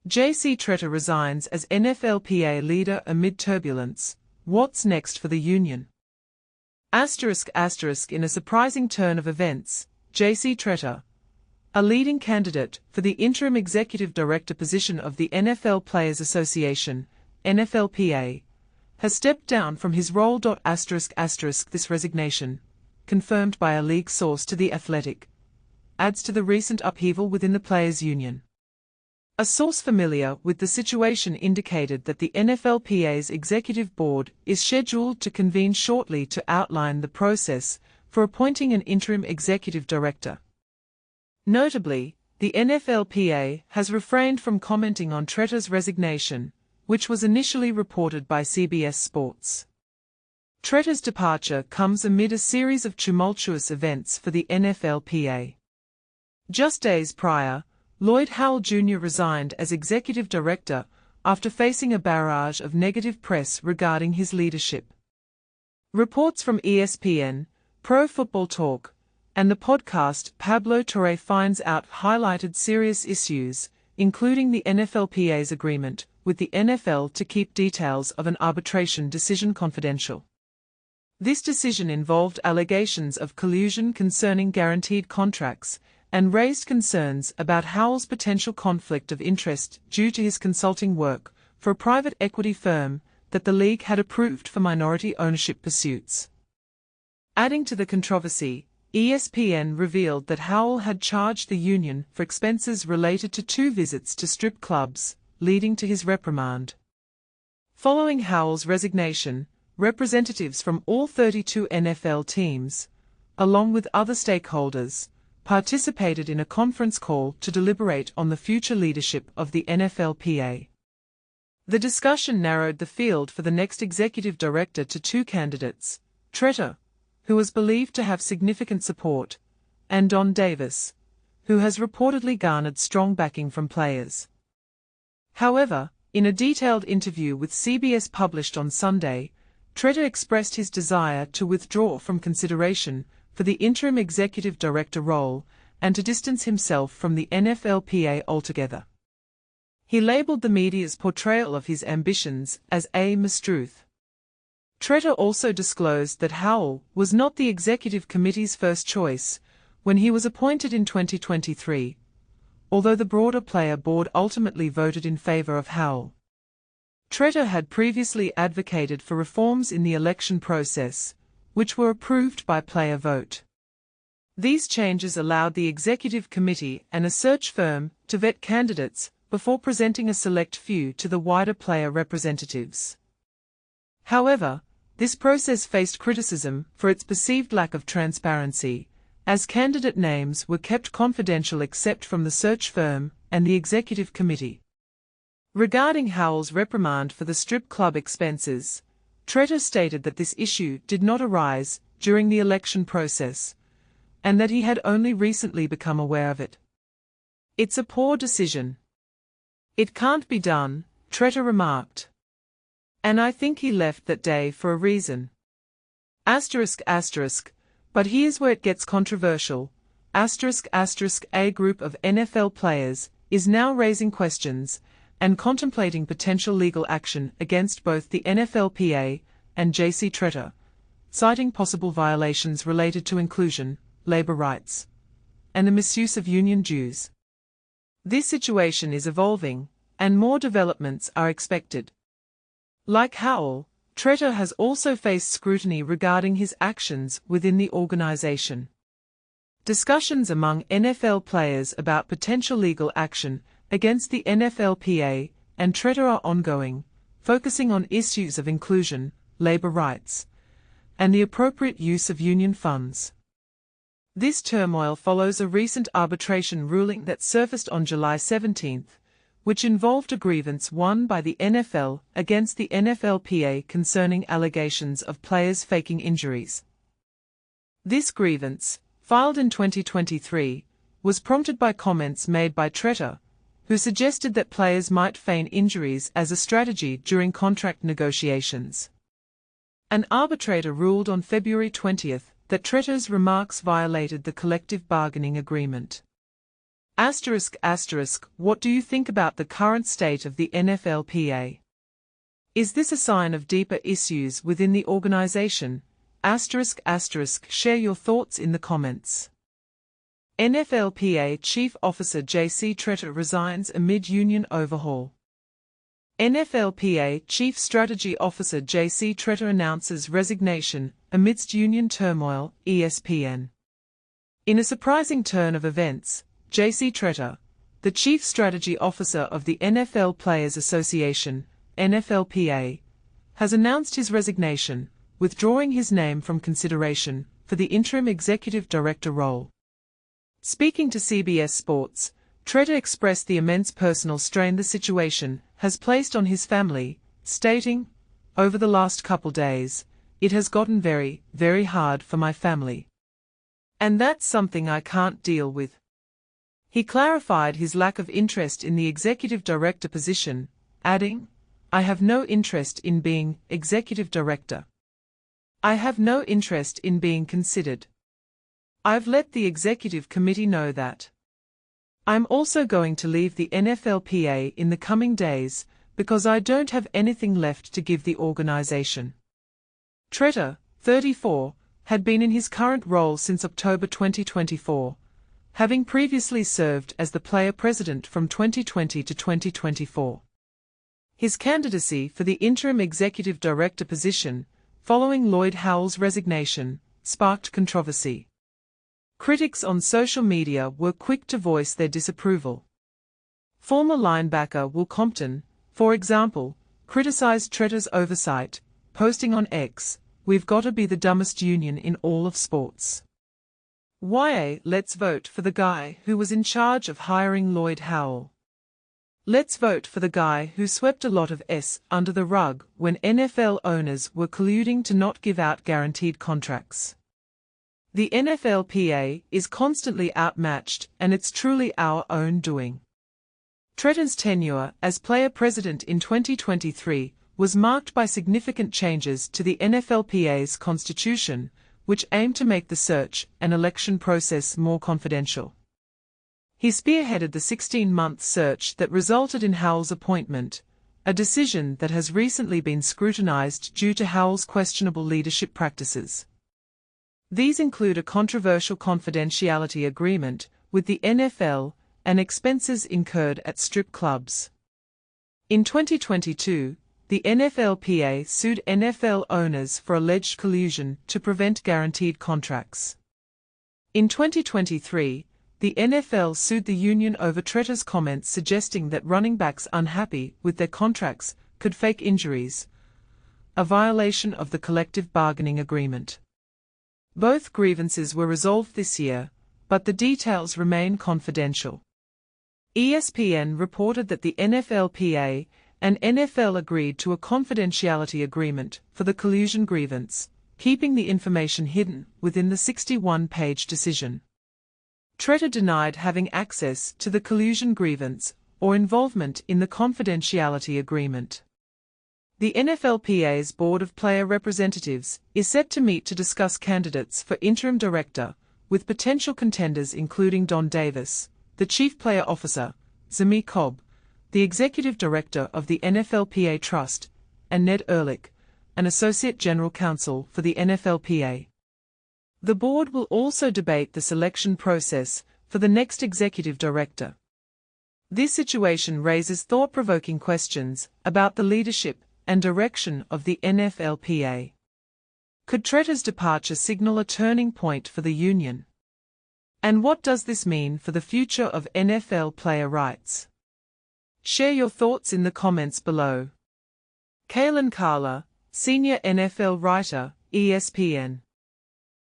JC Tretter resigns as NFLPA leader amid turbulence. What's next for the union? In a surprising turn of events, JC Tretter, a leading candidate for the interim executive director position of the NFL Players Association, NFLPA, has stepped down from his role. This resignation, confirmed by a league source to The Athletic, adds to the recent upheaval within the players' union. A source familiar with the situation indicated that the NFLPA's executive board is scheduled to convene shortly to outline the process for appointing an interim executive director. Notably, the NFLPA has refrained from commenting on Tretter's resignation, which was initially reported by CBS Sports. Tretter's departure comes amid a series of tumultuous events for the NFLPA. Just days prior, Lloyd Howell Jr. resigned as executive director after facing a barrage of negative press regarding his leadership. Reports from ESPN, Pro Football Talk, and the podcast Pablo Torre Finds Out highlighted serious issues, including the NFLPA's agreement with the NFL to keep details of an arbitration decision confidential. This decision involved allegations of collusion concerning guaranteed contracts, and raised concerns about Howell's potential conflict of interest due to his consulting work for a private equity firm that the league had approved for minority ownership pursuits. Adding to the controversy, ESPN revealed that Howell had charged the union for expenses related to 2 visits to strip clubs, leading to his reprimand. Following Howell's resignation, representatives from all 32 NFL teams, along with other stakeholders, participated in a conference call to deliberate on the future leadership of the NFLPA. The discussion narrowed the field for the next executive director to 2 candidates, Tretter, who was believed to have significant support, and Don Davis, who has reportedly garnered strong backing from players. However, in a detailed interview with CBS published on Sunday, Tretter expressed his desire to withdraw from consideration for the interim executive director role and to distance himself from the NFLPA altogether. He labeled the media's portrayal of his ambitions as a mistruth. Tretter also disclosed that Howell was not the executive committee's first choice when he was appointed in 2023, although the broader player board ultimately voted in favor of Howell. Tretter had previously advocated for reforms in the election process, which were approved by player vote. These changes allowed the executive committee and a search firm to vet candidates before presenting a select few to the wider player representatives. However, this process faced criticism for its perceived lack of transparency, as candidate names were kept confidential except from the search firm and the executive committee. Regarding Howell's reprimand for the strip club expenses, Tretter stated that this issue did not arise during the election process, and that he had only recently become aware of it. "It's a poor decision. It can't be done," Tretter remarked. "And I think he left that day for a reason." But here's where it gets controversial. A group of NFL players is now raising questions and contemplating potential legal action against both the NFLPA and JC Tretter, citing possible violations related to inclusion, labor rights, and the misuse of union dues. This situation is evolving, and more developments are expected. Like Howell, Tretter has also faced scrutiny regarding his actions within the organization. Discussions among NFL players about potential legal action against the NFLPA and Tretter are ongoing, focusing on issues of inclusion, labor rights, and the appropriate use of union funds. This turmoil follows a recent arbitration ruling that surfaced on July 17, which involved a grievance won by the NFL against the NFLPA concerning allegations of players faking injuries. This grievance, filed in 2023, was prompted by comments made by Tretter, who suggested that players might feign injuries as a strategy during contract negotiations. An arbitrator ruled on February 20 that Tretter's remarks violated the collective bargaining agreement. What do you think about the current state of the NFLPA? Is this a sign of deeper issues within the organization? Share your thoughts in the comments. NFLPA Chief Officer JC Tretter resigns amid union overhaul. NFLPA Chief Strategy Officer JC Tretter announces resignation amidst union turmoil, ESPN. In a surprising turn of events, JC Tretter, the Chief Strategy Officer of the NFL Players Association, NFLPA, has announced his resignation, withdrawing his name from consideration for the interim executive director role. Speaking to CBS Sports, Tretter expressed the immense personal strain the situation has placed on his family, stating, "Over the last couple days, it has gotten very, very hard for my family. And that's something I can't deal with." He clarified his lack of interest in the executive director position, adding, "I have no interest in being executive director. I have no interest in being considered. I've let the executive committee know that. I'm also going to leave the NFLPA in the coming days because I don't have anything left to give the organization." Tretter, 34, had been in his current role since October 2024, having previously served as the player president from 2020 to 2024. His candidacy for the interim executive director position, following Lloyd Howell's resignation, sparked controversy. Critics on social media were quick to voice their disapproval. Former linebacker Will Compton, for example, criticized Tretter's oversight, posting on X, "We've got to be the dumbest union in all of sports. Let's vote for the guy who was in charge of hiring Lloyd Howell. Let's vote for the guy who swept a lot of S under the rug when NFL owners were colluding to not give out guaranteed contracts. The NFLPA is constantly outmatched, and it's truly our own doing." Tretter's tenure as player president in 2023 was marked by significant changes to the NFLPA's constitution, which aimed to make the search and election process more confidential. He spearheaded the 16-month search that resulted in Howell's appointment, a decision that has recently been scrutinized due to Howell's questionable leadership practices. These include a controversial confidentiality agreement with the NFL and expenses incurred at strip clubs. In 2022, the NFLPA sued NFL owners for alleged collusion to prevent guaranteed contracts. In 2023, the NFL sued the union over Tretter's comments suggesting that running backs unhappy with their contracts could fake injuries, a violation of the collective bargaining agreement. Both grievances were resolved this year, but the details remain confidential. ESPN reported that the NFLPA and NFL agreed to a confidentiality agreement for the collusion grievance, keeping the information hidden within the 61-page decision. Tretter denied having access to the collusion grievance or involvement in the confidentiality agreement. The NFLPA's Board of Player Representatives is set to meet to discuss candidates for interim director, with potential contenders including Don Davis, the Chief Player Officer, Zami Cobb, the Executive Director of the NFLPA Trust, and Ned Ehrlich, an Associate General Counsel for the NFLPA. The board will also debate the selection process for the next executive director. This situation raises thought-provoking questions about the leadership and direction of the NFLPA. Could Tretter's departure signal a turning point for the union? And what does this mean for the future of NFL player rights? Share your thoughts in the comments below. Kalen Carla, Senior NFL Writer, ESPN.